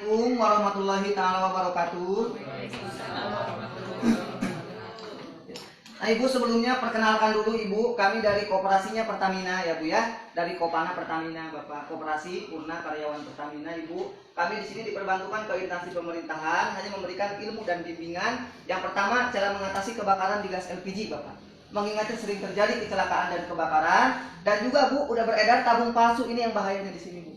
Assalamualaikum warahmatullahi taala wabarakatuh. Nah, Ibu, sebelumnya perkenalkan dulu Ibu, kami dari Koperasinya Pertamina ya Bu ya, dari Kopana Pertamina, Bapak Koperasi Purna Karyawan Pertamina Ibu. Kami di sini diperbantukan ke instansi pemerintahan hanya memberikan ilmu dan bimbingan. Yang pertama, cara mengatasi kebakaran di gas LPG Bapak. Mengingatnya sering terjadi kecelakaan dan kebakaran, dan juga Bu udah beredar tabung palsu, ini yang bahayanya di sini Bu.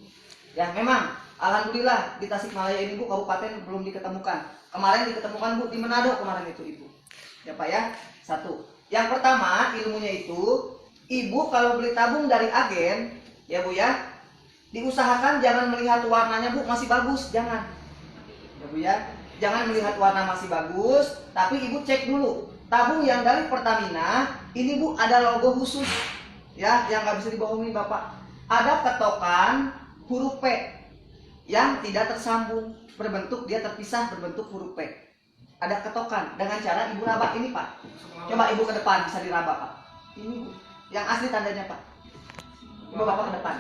Ya memang, alhamdulillah di Tasikmalaya ini Bu, kabupaten belum diketemukan. Kemarin diketemukan Bu di Manado kemarin itu Ibu. Ya Pak ya. Satu. Yang pertama ilmunya itu, Ibu kalau beli tabung dari agen, ya Bu ya, diusahakan jangan melihat warnanya Bu masih bagus, jangan. Ya Bu ya, jangan melihat warna masih bagus, tapi Ibu cek dulu. Tabung yang dari Pertamina, ini Bu ada logo khusus, ya, yang nggak bisa dibohongi Bapak. Ada ketokan huruf P yang tidak tersambung, berbentuk dia terpisah berbentuk huruf P. Ada ketokan dengan cara Ibu raba ini Pak. Coba Ibu ke depan bisa diraba Pak. Ini Bu, yang asli tandanya Pak. Coba Bapak ke depan.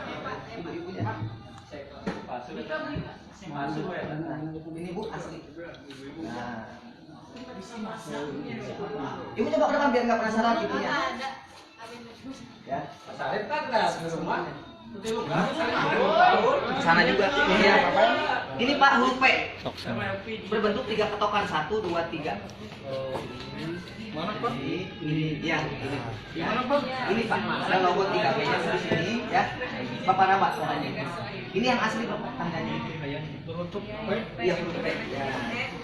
Ibu-ibunya. Ini Bu asli. Nah. Ibu coba ke depan biar nggak penasaran ibunya. Ya. Sana juga. Iya. Ini Pak huruf P. Berbentuk 3 ketokan, 1, 2, 3. Mana Pak? Ini ya. Gimana Pak? Ini Pak. Ada logo 3P-nya di sini ya. Bapak nama tandanya. Ini yang asli Bapak tandanya. Berbentuk P. Iya, berbentuk P. Ya.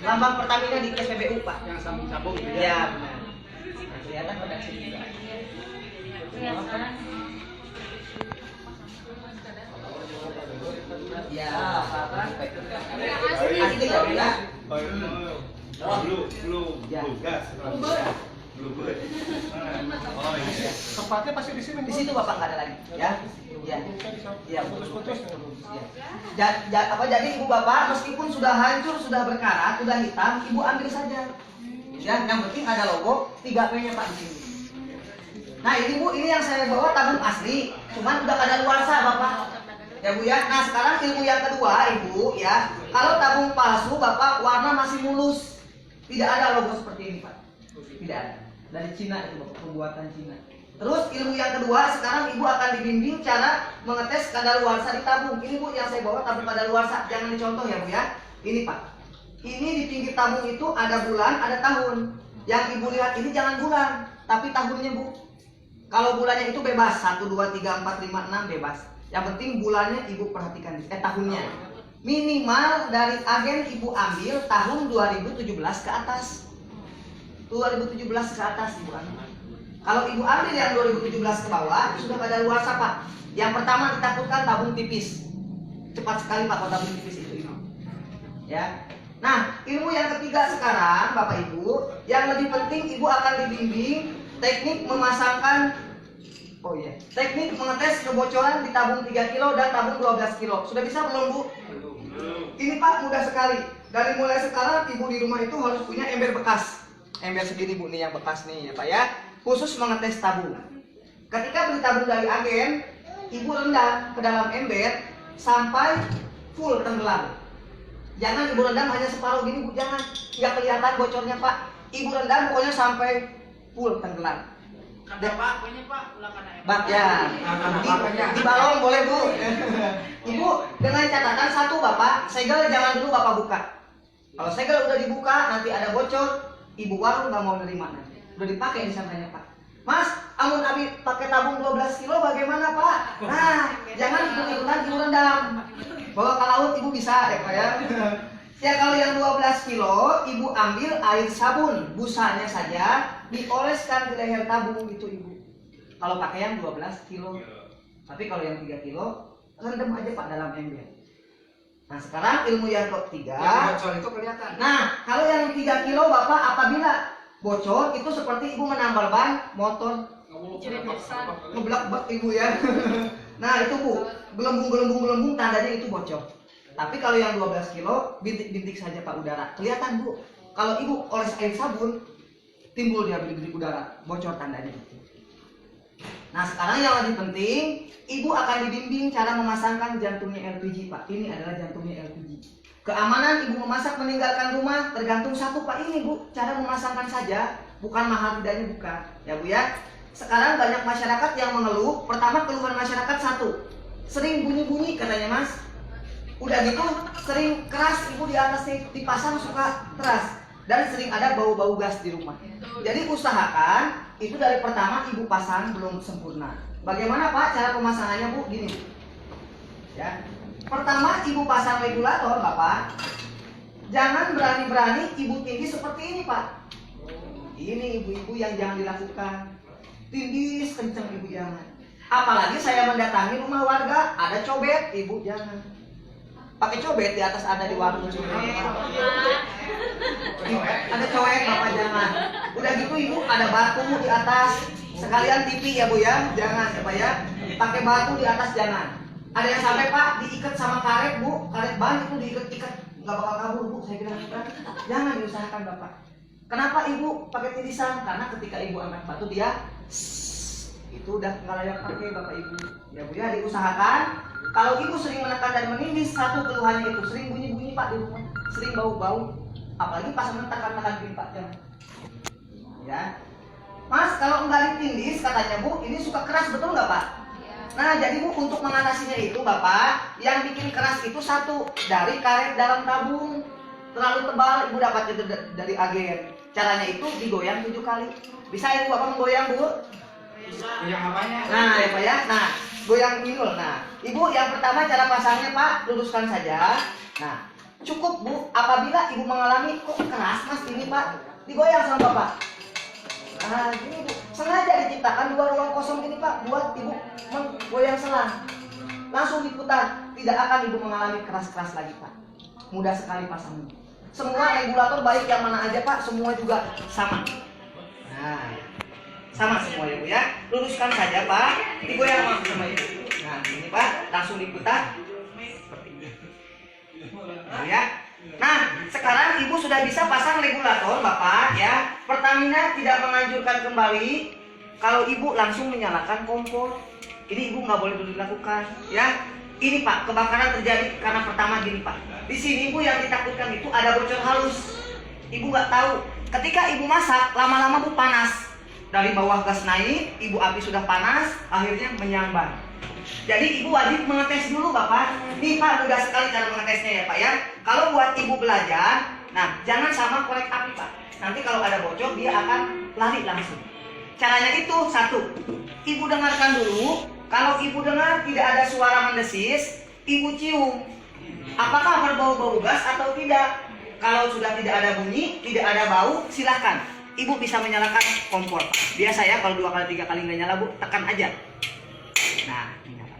Lambang Pertamina di SPBU Pak. Yang sambung-sambung. Iya, benar. Kelihatan pada sini juga. Ya, asli ya, ya. Belum gas. Tempatnya pasti di sini. Di situ Bapak nggak ada lagi, ya. Ya. Ya, putus-putus. Ya. Jadi Ibu Bapak meskipun sudah hancur, sudah berkarat, sudah hitam, Ibu ambil saja. Ya, yang penting ada logo 3P-nya Pak di sini. Nah, ini Bu, ini yang saya bawa tabung asli, cuman udah kadaluarsa Bapak. Ya Bu ya. Nah, sekarang ilmu yang kedua Ibu ya. Kalau tabung palsu Bapak warna masih mulus, tidak ada logo seperti ini Pak. Tidak ada. Dari Cina itu Bapak, pembuatan Cina. Terus ilmu yang kedua, sekarang Ibu akan dibimbing cara mengetes kadaluarsa di tabung. Ini Bu yang saya bawa tabung kadaluarsa, jangan dicontoh ya Bu ya. Ini Pak. Ini di pinggir tabung itu ada bulan, ada tahun. Yang Ibu lihat ini jangan bulan, tapi tahunnya Bu. Kalau bulannya itu bebas, 1, 2, 3, 4, 5, 6 bebas. Yang penting bulannya Ibu perhatikan, tahunnya. Minimal dari agen Ibu ambil tahun 2017 ke atas. 2017 ke atas Ibu ambil. Kalau Ibu ambil yang 2017 ke bawah, sudah pada luarsa Pak. Yang pertama ditakutkan tabung tipis. Cepat sekali Pak kalau tabung tipis itu Ibu. Ya. Nah, ilmu yang ketiga sekarang Bapak Ibu, yang lebih penting Ibu akan dibimbing teknik memasangkan teknik mengetes kebocoran di tabung 3 kilo dan tabung 12 kilo. Sudah bisa belum Bu? Ini Pak mudah sekali. Dari mulai sekarang Ibu di rumah itu harus punya ember bekas. Ember segini Bu nih yang bekas nih ya Pak ya. Khusus mengetes tabung. Ketika beli tabung dari agen, Ibu rendam ke dalam ember sampai full tenggelam. Jangan Ibu rendam hanya separuh gini Bu, jangan. Nggak kelihatan bocornya Pak. Ibu rendam pokoknya sampai full tenggelam. Kata Pak, punya Pak, Bak ya, di balong boleh Bu. Ibu dengan catatan satu Bapak, segel jangan dulu Bapak buka. Kalau segel udah dibuka nanti ada bocor, Ibu warung nggak mau nerima nanti. Udah dipakai disangkanya Pak. Mas, amun abi pakai tabung 12 kilo bagaimana Pak? Nah, jangan ikut-ikutan Ibu rendam. Bawa ke laut Ibu bisa ya Pak ya. Ya kalau yang 12 kilo Ibu ambil air sabun, busanya saja dioleskan di leher tabung itu Ibu. Kalau pakai yang 12 kilo. Tapi kalau yang 3 kilo rendam aja Pak dalam ember. Nah, sekarang ilmu yang ketiga. Yang bocor itu kelihatan. Nah, kalau yang 3 kilo Bapak apabila bocor itu seperti Ibu menambal ban motor. Ngeblak Ibu ya. Nah, itu Bu, gelembung tandanya itu bocor. Tapi kalau yang 12 kilo, bintik-bintik saja Pak udara. Kelihatan Bu, kalau Ibu oles air sabun, timbul dia bintik-bintik udara, bocor tandanya. Nah sekarang yang lebih penting, Ibu akan dibimbing cara memasangkan jantungnya LPG Pak. Ini adalah jantungnya LPG. Keamanan ibu memasak meninggalkan rumah tergantung satu Pak, ini Bu, cara memasangkan saja, bukan mahal tidaknya bukan. Ya Bu ya. Sekarang banyak masyarakat yang mengeluh. Pertama, keluhan masyarakat satu, sering bunyi-bunyi katanya Mas. Udah gitu sering keras, ibu di atasnya dipasang suka keras, dan sering ada bau-bau gas di rumah. Jadi usahakan itu dari pertama ibu pasang belum sempurna. Bagaimana Pak cara pemasangannya Bu? Gini ya. Pertama ibu pasang regulator Bapak, jangan berani-berani ibu tindih seperti ini Pak. Ini ibu-ibu yang jangan dilakukan. Tindih kenceng ibu jangan. Apalagi saya mendatangi rumah warga ada cobek, ibu jangan. Pakai cobek di atas ada di warung cobek. Ada cobek Bapak jangan. Udah gitu ibu ada batu di atas, sekalian TV ya Bu ya, jangan ya Pak ya. Pakai batu di atas jangan. Ada yang sampai Pak diikat sama karet Bu, karet ban itu diikat-ikat, nggak bakal kabur Bu, saya bilang jangan diusahakan Bapak. Kenapa ibu pakai tirisan? Karena ketika ibu angkat batu dia itu udah nggak layak pakai Bapak Ibu. Ya Bu ya, diusahakan. Kalau ibu sering menekan dan menindih, satu keluhannya itu sering bunyi-bunyi Pak di rumah, sering bau-bau, apalagi pas menekan pipa jangan. Ya, Mas kalau nggak ditindih katanya Bu, ini suka keras betul nggak Pak? Nah jadi Bu, untuk mengatasinya itu Bapak, yang bikin keras itu satu, dari karet dalam tabung terlalu tebal ibu dapat itu dari agen. Caranya itu digoyang 7 kali. Bisa ibu Bapak menggoyang Bu? Bisa. Yang apanya? Nah ya Pak ya, nah goyang minul. Nah ibu yang pertama cara pasangnya Pak, luruskan saja. Nah cukup Bu, apabila ibu mengalami kok keras Mas ini Pak, digoyang sama Bapak. Nah gini Bu, sengaja diciptakan 2 ruang kosong ini Pak, buat ibu menggoyang selang. Langsung diputar, tidak akan ibu mengalami keras-keras lagi Pak. Mudah sekali pasangnya. Semua regulator baik yang mana aja Pak, semua juga sama. Nah sama semua ya Bu ya. Luruskan saja Pak, digoyang sama ibu. Nah ini Pak, langsung diputar seperti ini. Nah, ya. Nah sekarang ibu sudah bisa pasang regulator Bapak ya. Pertamina tidak menganjurkan kembali kalau ibu langsung menyalakan kompor. Ini ibu nggak boleh dulu dilakukan ya. Ini Pak, kebakaran terjadi karena pertama gini Pak. Di sini ibu yang ditakutkan itu ada bocor halus. Ibu nggak tahu. Ketika ibu masak, lama-lama Bu panas. Dari bawah gas naik, ibu api sudah panas, akhirnya menyambar. Jadi ibu wajib mengetes dulu Bapak. Nih Pak, mudah sekali cara mengetesnya ya Pak ya. Kalau buat ibu belajar, nah jangan sama korek api Pak. Nanti kalau ada bocor dia akan lari langsung. Caranya itu satu, ibu dengarkan dulu. Kalau ibu dengar tidak ada suara mendesis, ibu cium. Apakah berbau-bau gas atau tidak? Kalau sudah tidak ada bunyi, tidak ada bau, silahkan. Ibu bisa menyalakan kompor. Biasa ya, kalau 2 kali 3 kali nggak nyala Bu, tekan aja. Nah, nyala.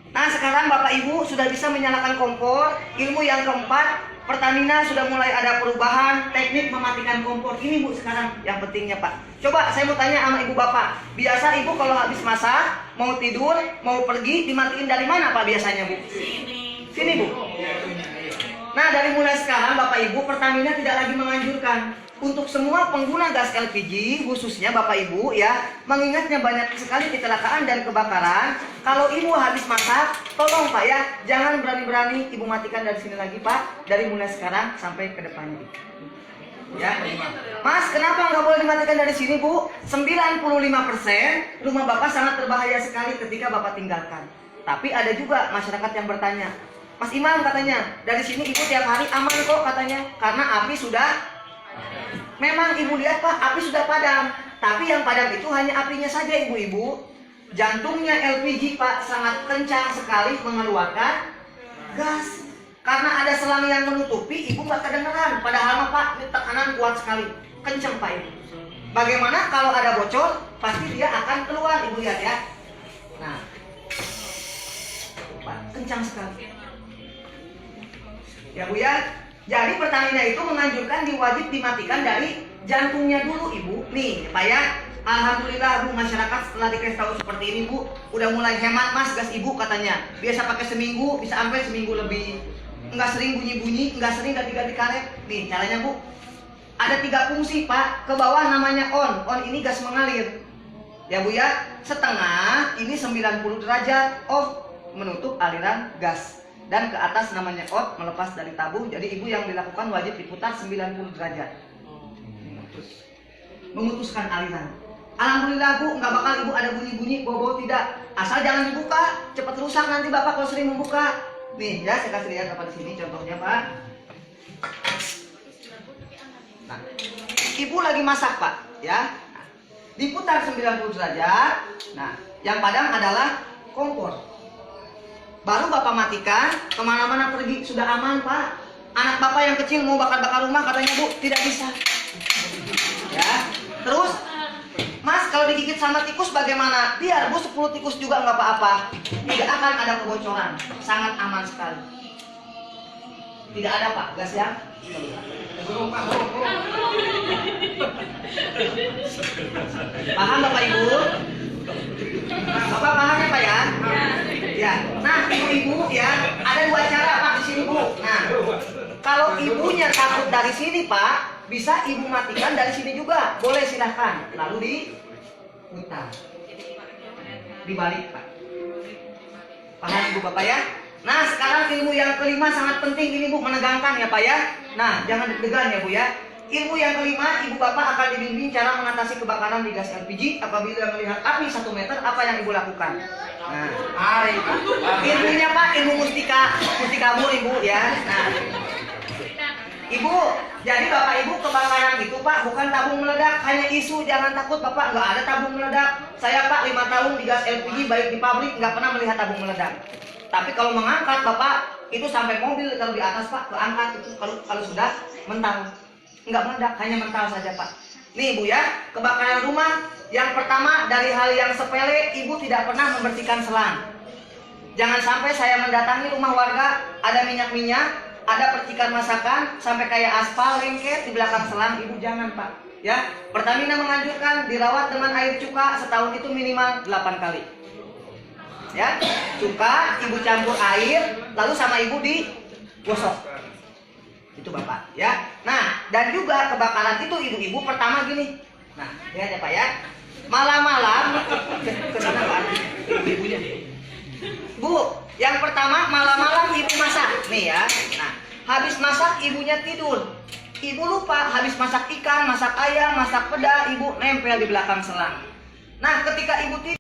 Nah sekarang Bapak Ibu sudah bisa menyalakan kompor. Ilmu yang keempat, Pertamina sudah mulai ada perubahan teknik mematikan kompor. Ini Bu sekarang yang pentingnya Pak. Coba saya mau tanya sama Ibu Bapak. Biasa Ibu kalau habis masak, mau tidur, mau pergi, dimatiin dari mana Pak biasanya Bu? Sini Bu. Nah dari mulai sekarang Bapak Ibu, Pertamina tidak lagi menganjurkan untuk semua pengguna gas LPG, khususnya Bapak Ibu ya, mengingatnya banyak sekali kecelakaan dan kebakaran. Kalau ibu habis masak, tolong Pak ya, jangan berani-berani ibu matikan dari sini lagi Pak, dari mulai sekarang sampai ke depannya. Ya, Mas, kenapa nggak boleh dimatikan dari sini Bu? 95% rumah Bapak sangat berbahaya sekali ketika Bapak tinggalkan. Tapi ada juga masyarakat yang bertanya, Mas Imam katanya, dari sini ibu tiap hari aman kok katanya, karena api sudah. Memang ibu lihat Pak, api sudah padam. Tapi yang padam itu hanya apinya saja ibu-ibu. Jantungnya LPG Pak sangat kencang sekali mengeluarkan gas. Karena ada selang yang menutupi, ibu nggak kedengeran. Padahal Pak, ini tekanan kuat sekali, kencang Pak ibu. Bagaimana kalau ada bocor? Pasti dia akan keluar, ibu lihat ya. Nah, Pak, kencang sekali. Ya Bu ya. Jadi Pertamina itu menganjurkan diwajib dimatikan dari jantungnya dulu Ibu. Nih Pak ya, alhamdulillah Bu, masyarakat setelah dikasih tahu seperti ini Bu, udah mulai hemat Mas gas Ibu katanya. Biasa pakai seminggu, bisa sampai seminggu lebih. Enggak sering bunyi-bunyi, enggak sering ganti-ganti karet. Nih caranya Bu, ada 3 fungsi Pak. Ke bawah namanya on. On ini gas mengalir. Ya Bu ya, setengah ini 90 derajat off, menutup aliran gas. dan ke atas namanya out, melepas dari tabuh. Jadi ibu yang dilakukan wajib diputar 90 derajat. Memutuskan aliran. Alhamdulillah bu, nggak bakal ibu ada bunyi-bunyi, bau-bau tidak. Asal jangan dibuka, cepat rusak nanti bapak kalau sering membuka. Nih ya, saya kasih lihat apa di sini contohnya pak. Nah, ibu lagi masak pak, ya. Nah, diputar 90 derajat. Nah, yang padam adalah kompor. Baru bapak matikan, kemana-mana pergi sudah aman pak. Anak bapak yang kecil mau bakar-bakar rumah katanya bu tidak bisa. Ya, terus mas kalau digigit sama tikus bagaimana? Biar bu 10 tikus juga nggak apa-apa. Tidak akan ada kebocoran, sangat aman sekali. Tidak ada pak, gas ya. Paham bapak ibu? Bapak paham ya pak ya? Ya. Nah ibu-ibu ya ada 2 cara pak di sini bu. Nah kalau ibunya takut dari sini pak, bisa ibu matikan dari sini juga. Boleh silahkan. Lalu diputar, dibalik pak. Paham ibu bapak ya? Nah sekarang ilmu yang kelima sangat penting ini bu, menegangkan ya pak ya. Nah jangan deg-degan ya bu ya. Ilmu yang kelima, ibu bapak akan dibimbing cara mengatasi kebakaran di gas LPG. Apabila melihat api 1 meter, apa yang ibu lakukan? Nah, ilmunya pak, ilmu mustika bu ibu ya. Nah, ibu, jadi bapak ibu kebakaran itu pak bukan tabung meledak, hanya isu. Jangan takut bapak, nggak ada tabung meledak. Saya pak 5 tahun di gas LPG baik di pabrik nggak pernah melihat tabung meledak. Tapi kalau mengangkat bapak itu sampai mobil kalau di atas pak keangkat itu kalau sudah mental. Enggak meledak, hanya mental saja pak. Nih ibu ya, kebakaran rumah yang pertama dari hal yang sepele, ibu tidak pernah membersihkan selang. Jangan sampai saya mendatangi rumah warga ada minyak-minyak, ada percikan masakan sampai kayak aspal lengket di belakang selang. Ibu jangan pak ya. Pertamina menganjurkan dirawat dengan air cuka setahun itu minimal 8 kali ya. Cuka ibu campur air lalu sama ibu digosok. Itu bapak ya. Nah dan juga kebakaran itu ibu-ibu pertama gini. Nah lihat ya pak ya, malam-malam kesana pak ibu-ibunya. Bu yang pertama malam-malam ibu masak nih ya. Nah habis masak ibunya tidur. Ibu lupa habis masak ikan, masak ayam, masak peda, ibu nempel di belakang selang. Nah ketika ibu tidur